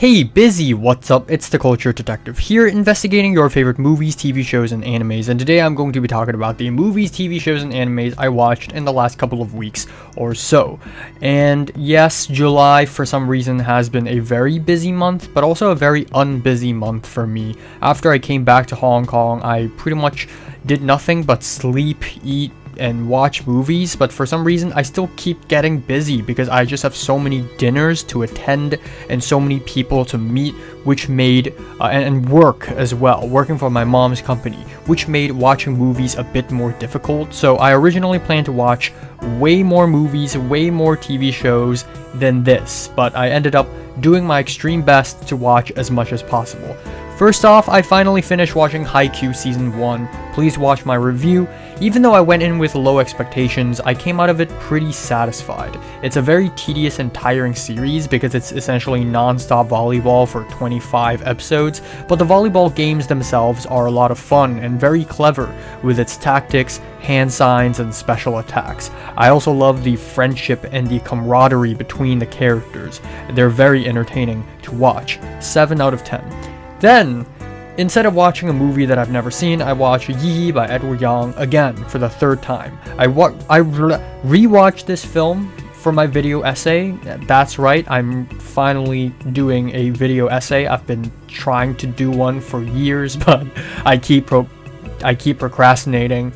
Hey Busy, what's up? It's the Culture Detective here, investigating your favorite movies, TV shows, and animes, and today I'm going to be talking about the movies, TV shows, and animes I watched in the last couple of weeks or so. And yes, July for some reason has been a very busy month, but also a very unbusy month for me. After I came back to Hong Kong, I pretty much did nothing but sleep, eat, and watch movies, but for some reason I still keep getting busy because I just have so many dinners to attend and so many people to meet, which made and work as well, working for my mom's company, which made watching movies a bit more difficult. So I originally planned to watch way more movies, way more TV shows than this, but I ended up doing my extreme best to watch as much as possible. First off, I finally finished watching Haikyuu Season 1. Please watch my review. Even though I went in with low expectations, I came out of it pretty satisfied. It's a very tedious and tiring series because it's essentially non-stop volleyball for 25 episodes, but the volleyball games themselves are a lot of fun and very clever with its tactics, hand signs, and special attacks. I also love the friendship and the camaraderie between the characters. They're very entertaining to watch. 7 out of 10. Then, instead of watching a movie that I've never seen, I watched Yi by Edward Yang again for the third time. I rewatched this film for my video essay. That's right, I'm finally doing a video essay. I've been trying to do one for years, but I keep procrastinating.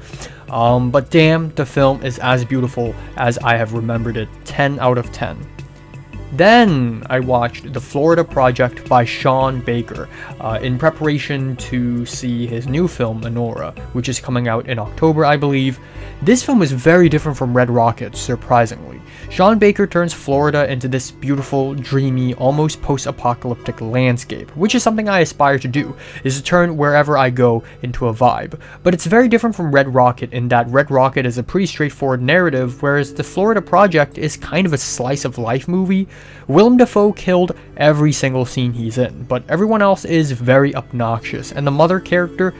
But damn, the film is as beautiful as I have remembered it. 10 out of 10. Then I watched The Florida Project by Sean Baker in preparation to see his new film, Anora, which is coming out in October, I believe. This film is very different from Red Rocket, surprisingly. Sean Baker turns Florida into this beautiful, dreamy, almost post-apocalyptic landscape, which is something I aspire to do, is to turn wherever I go into a vibe. But it's very different from Red Rocket in that Red Rocket is a pretty straightforward narrative, whereas The Florida Project is kind of a slice-of-life movie. Willem Dafoe killed every single scene he's in, but everyone else is very obnoxious, and the mother character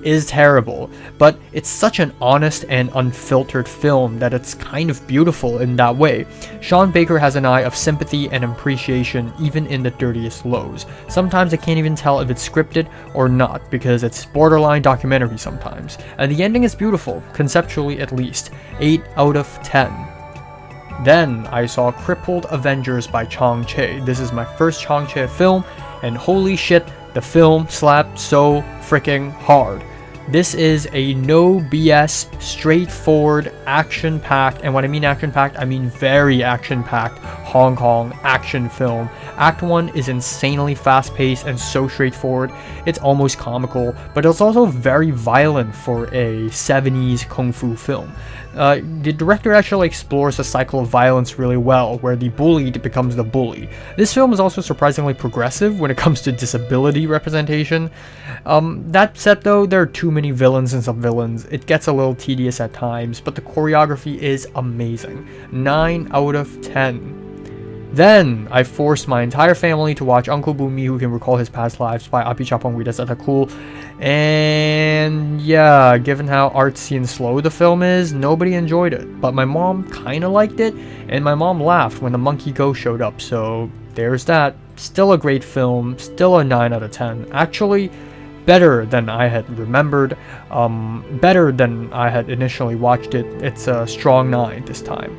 is terrible, but it's such an honest and unfiltered film that it's kind of beautiful in that way. Sean Baker has an eye of sympathy and appreciation even in the dirtiest lows. Sometimes I can't even tell if it's scripted or not because it's borderline documentary sometimes. And the ending is beautiful, conceptually at least. 8 out of 10. Then I saw Crippled Avengers by Chong Che. This is my first Chong Che film, and holy shit, the film slapped so freaking hard. This is a no BS, straightforward, action-packed, and when I mean action-packed, I mean very action-packed Hong Kong action film. Act 1 is insanely fast-paced and so straightforward, it's almost comical, but it's also very violent for a 70s kung fu film. The director actually explores the cycle of violence really well, where the bullied becomes the bully. This film is also surprisingly progressive when it comes to disability representation. That said though, there are too many villains and sub-villains. It gets a little tedious at times, but the choreography is amazing. 9 out of 10. Then, I forced my entire family to watch Uncle Boomy Who Can Recall His Past Lives by Api Chapongwida Satakul. And yeah, given how artsy and slow the film is, nobody enjoyed it. But my mom kinda liked it, and my mom laughed when the monkey ghost showed up, so there's that. Still a great film, still a 9 out of 10. Actually, better than I had remembered, better than I had initially watched it. It's a strong 9 this time.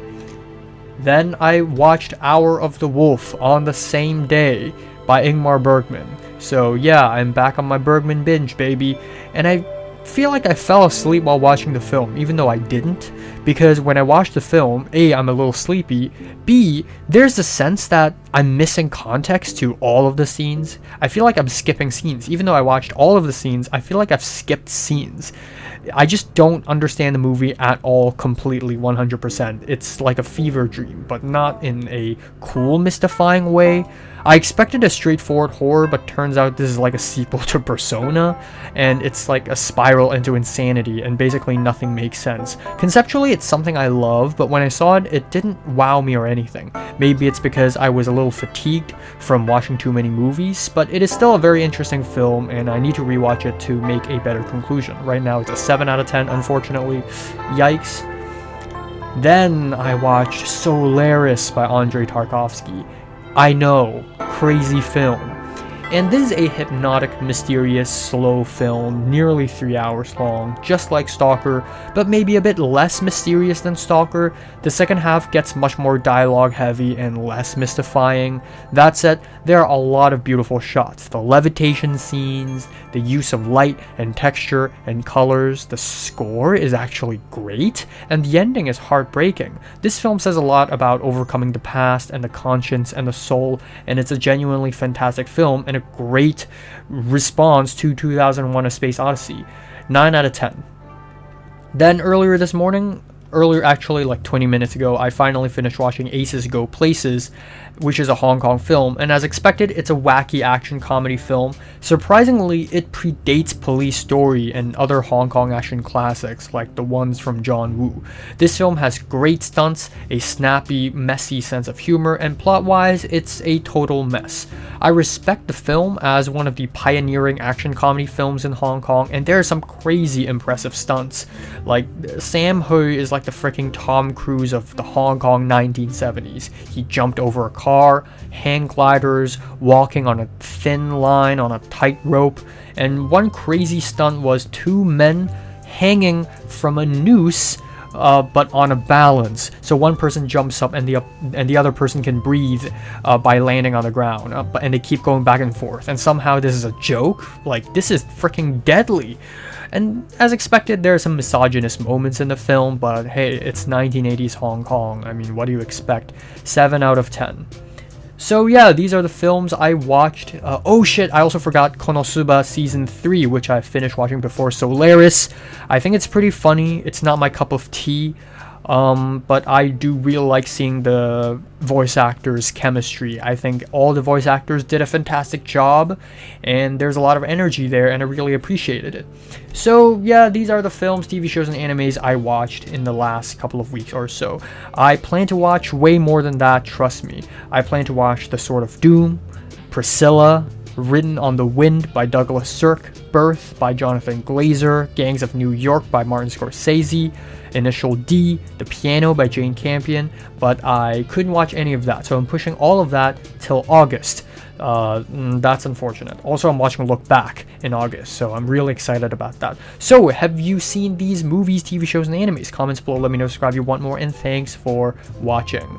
Then I watched Hour of the Wolf on the same day by Ingmar Bergman. So yeah, I'm back on my Bergman binge, baby. And I feel like I fell asleep while watching the film, even though I didn't. Because when I watched the film, A, I'm a little sleepy. B, there's a sense that I'm missing context to all of the scenes. I feel like I'm skipping scenes. Even though I watched all of the scenes, I feel like I've skipped scenes. I just don't understand the movie at all completely 100%. It's like a fever dream, but not in a cool, mystifying way. I expected a straightforward horror, but turns out this is like a sequel to Persona, and it's like a spiral into insanity, and basically nothing makes sense. Conceptually, it's something I love, but when I saw it, it didn't wow me or anything. Maybe it's because I was a little fatigued from watching too many movies, but it is still a very interesting film, and I need to rewatch it to make a better conclusion. Right now, it's a 7 out of 10, unfortunately. Yikes. Then I watched Solaris by Andrei Tarkovsky. I know, crazy film, And this is a hypnotic, mysterious, slow film, nearly 3 hours long, just like Stalker, but maybe a bit less mysterious than Stalker. The second half gets much more dialogue heavy and less mystifying. That said, there are a lot of beautiful shots. The levitation scenes, the use of light and texture and colors, the score is actually great, and the ending is heartbreaking. This film says a lot about overcoming the past and the conscience and the soul, and it's a genuinely fantastic film and a great response to 2001: A Space Odyssey. 9 out of 10. Then earlier actually like 20 minutes ago, I finally finished watching Aces Go Places, which is a Hong Kong film, and as expected, it's a wacky action comedy film. Surprisingly, it predates Police Story and other Hong Kong action classics like the ones from John Woo. This film has great stunts, a snappy, messy sense of humor, and plot-wise, it's a total mess. I respect the film as one of the pioneering action comedy films in Hong Kong, and there are some crazy impressive stunts. Like, Sam Hui is like the freaking Tom Cruise of the Hong Kong 1970s. He jumped over a car, hang gliders, walking on a thin line on a tight rope, and one crazy stunt was 2 men hanging from a noose but on a balance, so one person jumps up and the other person can breathe by landing on the ground, and they keep going back and forth, and somehow this is a joke. Like, this is freaking deadly. And as expected, there are some misogynist moments in the film, but hey, it's 1980s Hong Kong. I mean, what do you expect? 7 out of 10. So yeah, these are the films I watched. Oh shit, I also forgot Konosuba Season 3, which I finished watching before Solaris. I think it's pretty funny. It's not my cup of tea, but I do really like seeing the voice actors' chemistry. I think all the voice actors did a fantastic job, and there's a lot of energy there, and I really appreciated it. So yeah, these are the films, TV shows, and animes I watched in the last couple of weeks or so. I plan to watch way more than that, trust me. I plan to watch The Sword of Doom, Priscilla, Written on the Wind by Douglas Sirk, Birth by Jonathan Glazer, Gangs of New York by Martin Scorsese, Initial D, The Piano by Jane Campion, but I couldn't watch any of that, so I'm pushing all of that till August. That's unfortunate. Also, I'm watching Look Back in August, so I'm really excited about that. So, have you seen these movies, TV shows, and animes? Comments below, let me know, subscribe if you want more, and thanks for watching.